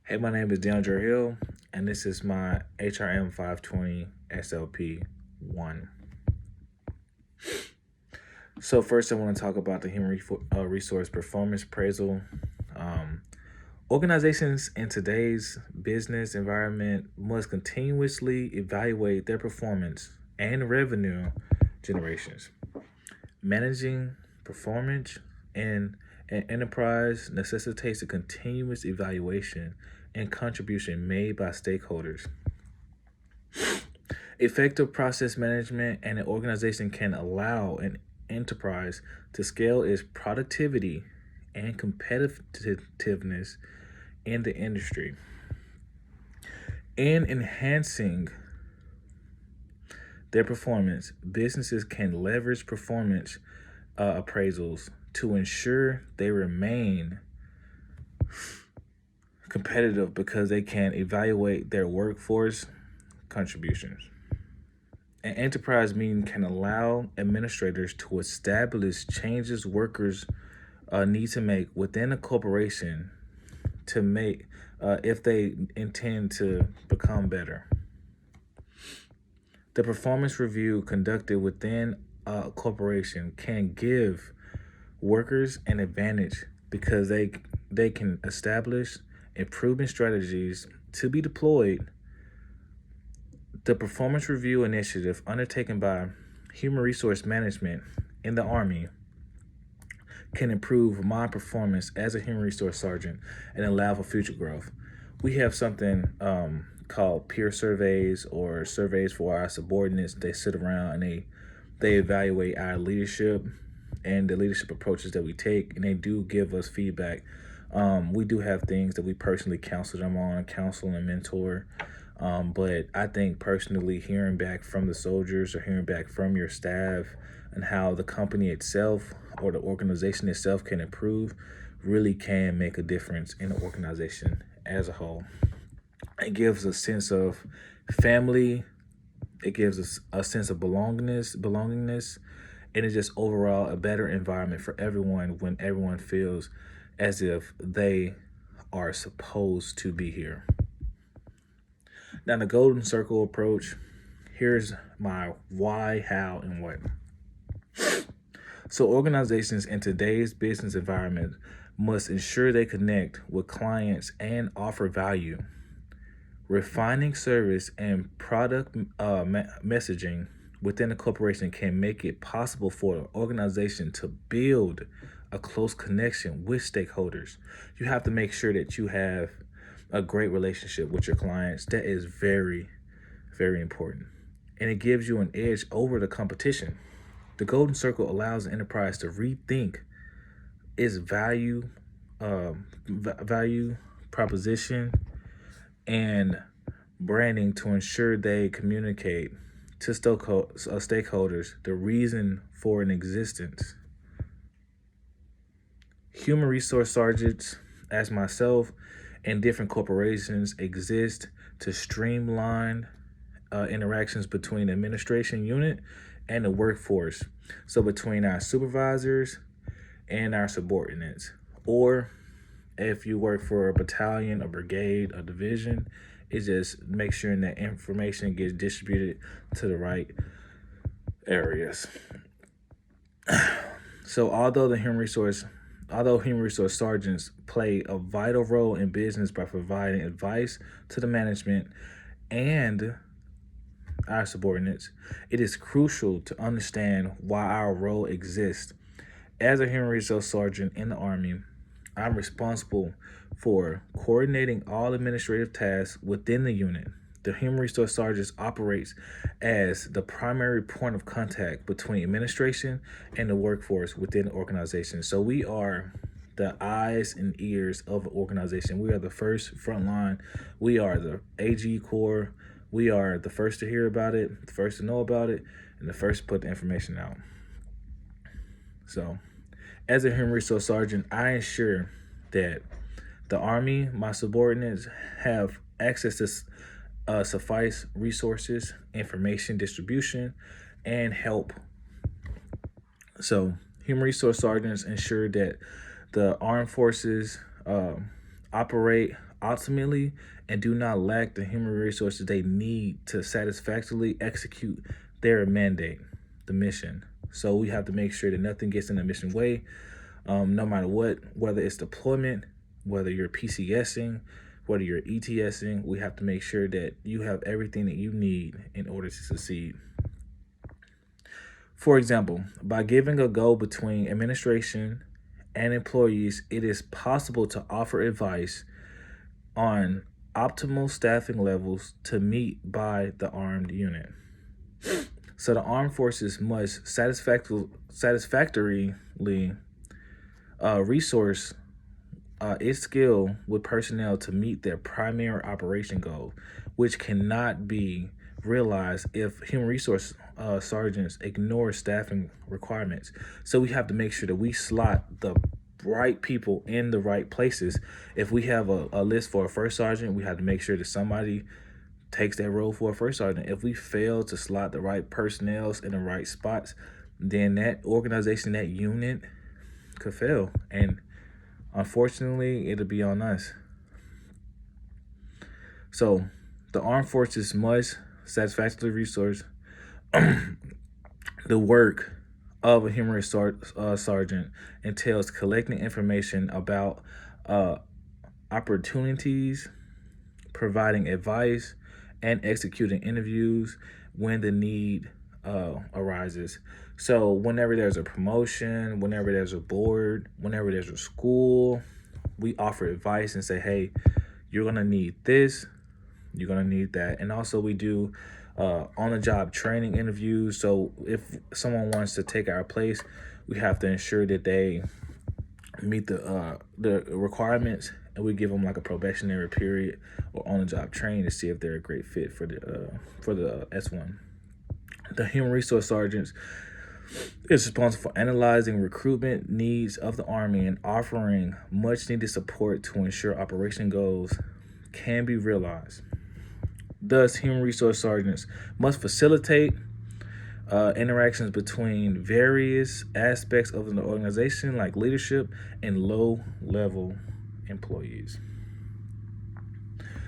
Hey, my name is DeAndre Hill, and this is my HRM520 SLP1. So first, I want to talk about the human resource performance appraisal. Um, Organizations in today's business environment must continuously evaluate their performance and revenue generations. Managing performance in an enterprise necessitates a continuous evaluation and contribution made by stakeholders. Effective process management and an organization can allow an enterprise to scale its productivity and competitiveness in the industry. In enhancing their performance, businesses can leverage performance appraisals to ensure they remain competitive because they can evaluate their workforce contributions. An enterprise meeting can allow administrators to establish changes workers need to make within a corporation to make if they intend to become better. The performance review conducted within a corporation can give workers an advantage because they can establish improvement strategies to be deployed. The performance review initiative undertaken by Human Resource Management in the Army can improve my performance as a human resource sergeant and allow for future growth. We have something called peer surveys or surveys for our subordinates. They sit around and they evaluate our leadership and the leadership approaches that we take, and they do give us feedback. We do have things that we personally counsel them on, counsel and mentor. But I think personally hearing back from the soldiers or hearing back from your staff and how the company itself or the organization itself can improve really can make a difference in the organization as a whole. It gives a sense of family. It gives us a sense of belongingness, and it's just overall a better environment for everyone when everyone feels as if they are supposed to be here. Now, the golden circle approach, here's my why, how, and what. So organizations in today's business environment must ensure they connect with clients and offer value. Refining service and product messaging within a corporation can make it possible for an organization to build a close connection with stakeholders. You have to make sure that you have a great relationship with your clients. That is very, very important. And it gives you an edge over the competition. The golden circle allows the enterprise to rethink its value proposition and branding to ensure they communicate to stakeholders the reason for an existence. Human resource sergeants, as myself, and different corporations exist to streamline interactions between the administration unit and the workforce. So between our supervisors and our subordinates, or if you work for a battalion, a brigade, a division, it just makes sure that information gets distributed to the right areas. So although human resource sergeants play a vital role in business by providing advice to the management and our subordinates, it is crucial to understand why our role exists. As a human resource sergeant in the Army, I'm responsible for coordinating all administrative tasks within the unit. The human resource sergeant operates as the primary point of contact between administration and the workforce within the organization. So we are the eyes and ears of the organization. We are the first front line. We are the AG Corps. We are the first to hear about it, the first to know about it, and the first to put the information out. So as a human resource sergeant, I ensure that the Army, my subordinates, have access to suffice resources, information distribution, and help. So human resource sergeants ensure that the armed forces operate ultimately and do not lack the human resources they need to satisfactorily execute their mandate, the mission. So we have to make sure that nothing gets in the mission way, no matter what, whether it's deployment, whether you're PCSing, whether you're ETSing, we have to make sure that you have everything that you need in order to succeed. For example, by giving a goal between administration and employees, it is possible to offer advice on optimal staffing levels to meet by the armed unit. So the armed forces must satisfactorily resource its skill with personnel to meet their primary operation goal, which cannot be realized if human resource sergeants ignore staffing requirements. So we have to make sure that we slot the right people in the right places. If we have a list for a first sergeant, we have to make sure that somebody takes that role for a first sergeant. If we fail to slot the right personnel in the right spots, then that organization, that unit could fail. And unfortunately, it'll be on us. So the armed forces must satisfactorily resource the work of a human resource sergeant entails collecting information about opportunities, providing advice, and executing interviews when the need arises. So whenever there's a promotion, whenever there's a board, whenever there's a school, we offer advice and say, hey, you're going to need this, you're going to need that. And also we do on-the-job training interviews. So if someone wants to take our place, we have to ensure that they meet the requirements, and we give them like a probationary period or on-the-job training to see if they're a great fit for the S1. The human resource sergeants is responsible for analyzing recruitment needs of the Army and offering much needed support to ensure operation goals can be realized. Thus, human resource sergeants must facilitate interactions between various aspects of the organization, like leadership and low-level employees.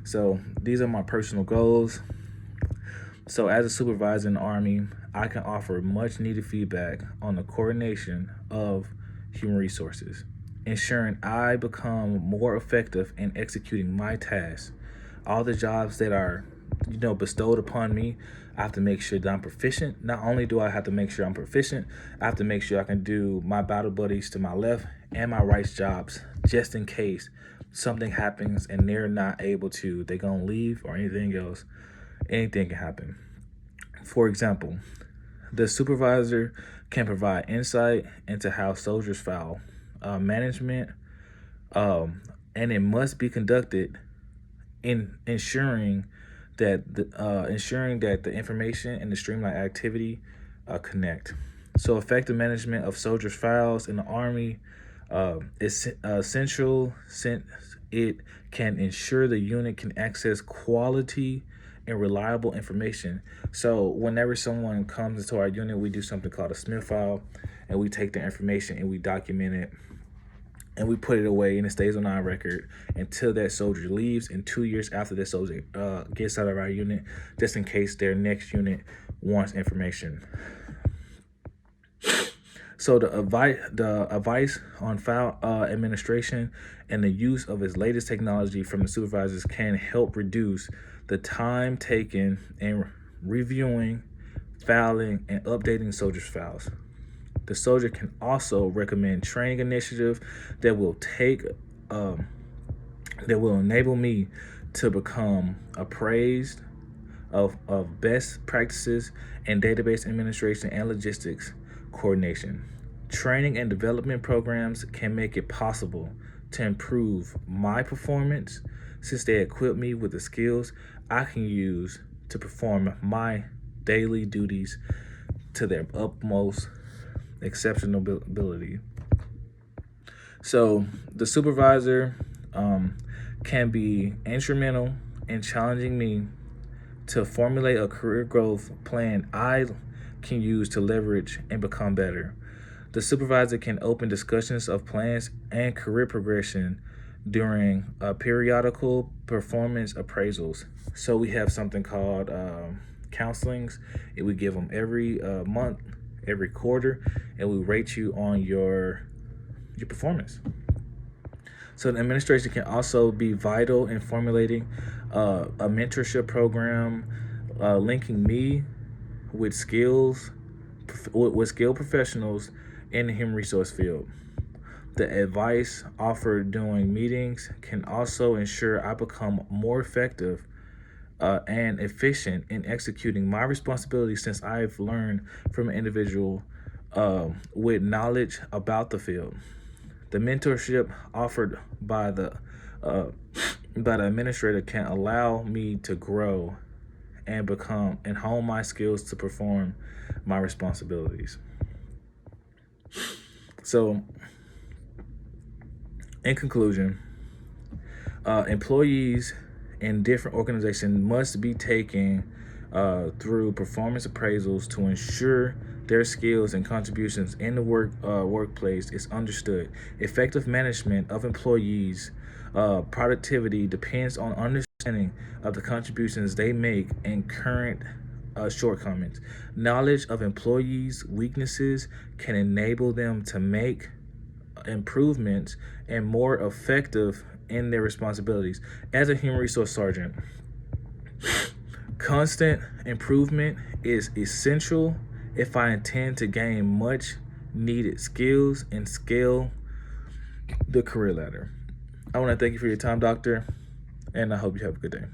So these are my personal goals. So as a supervisor in the Army, I can offer much needed feedback on the coordination of human resources, ensuring I become more effective in executing my tasks. All the jobs that are bestowed upon me, I have to make sure that I'm proficient. Not only do I have to make sure I'm proficient, I have to make sure I can do my battle buddies to my left and my right jobs, just in case something happens and they're not able to, they're going to leave or anything else. Anything can happen. For example, the supervisor can provide insight into how soldiers file management, and it must be conducted in ensuring that the information and the streamlined activity connect. So effective management of soldiers' files in the Army is essential, since it can ensure the unit can access quality and reliable information. So whenever someone comes into our unit, we do something called a Smith file, and we take the information and we document it, and we put it away, and it stays on our record until that soldier leaves, and 2 years after that soldier gets out of our unit, just in case their next unit wants information. So the advice on file administration and the use of its latest technology from the supervisors can help reduce the time taken in reviewing, filing, and updating soldiers' files. The soldier can also recommend training initiatives that will enable me to become appraised of best practices in database administration and logistics coordination. Training and development programs can make it possible to improve my performance, since they equip me with the skills I can use to perform my daily duties to their utmost exceptional ability. So the supervisor can be instrumental in challenging me to formulate a career growth plan I can use to leverage and become better. The supervisor can open discussions of plans and career progression during periodical performance appraisals. So we have something called counselings. We give them every month, every quarter, and we rate you on your performance. So the administration can also be vital in formulating a mentorship program, linking me with skilled professionals in the human resource field. The advice offered during meetings can also ensure I become more effective and efficient in executing my responsibilities, since I've learned from an individual with knowledge about the field. The mentorship offered uh, by the administrator can allow me to grow and hone my skills to perform my responsibilities. So, in conclusion, employees in different organizations must be taken through performance appraisals to ensure their skills and contributions in the workplace is understood. Effective management of employees' productivity depends on understanding of the contributions they make and current shortcomings. Knowledge of employees' weaknesses can enable them to make improvements and more effective in their responsibilities. As a human resource sergeant, constant improvement is essential if I intend to gain much needed skills and scale the career ladder. I want to thank you for your time, doctor, and I hope you have a good day.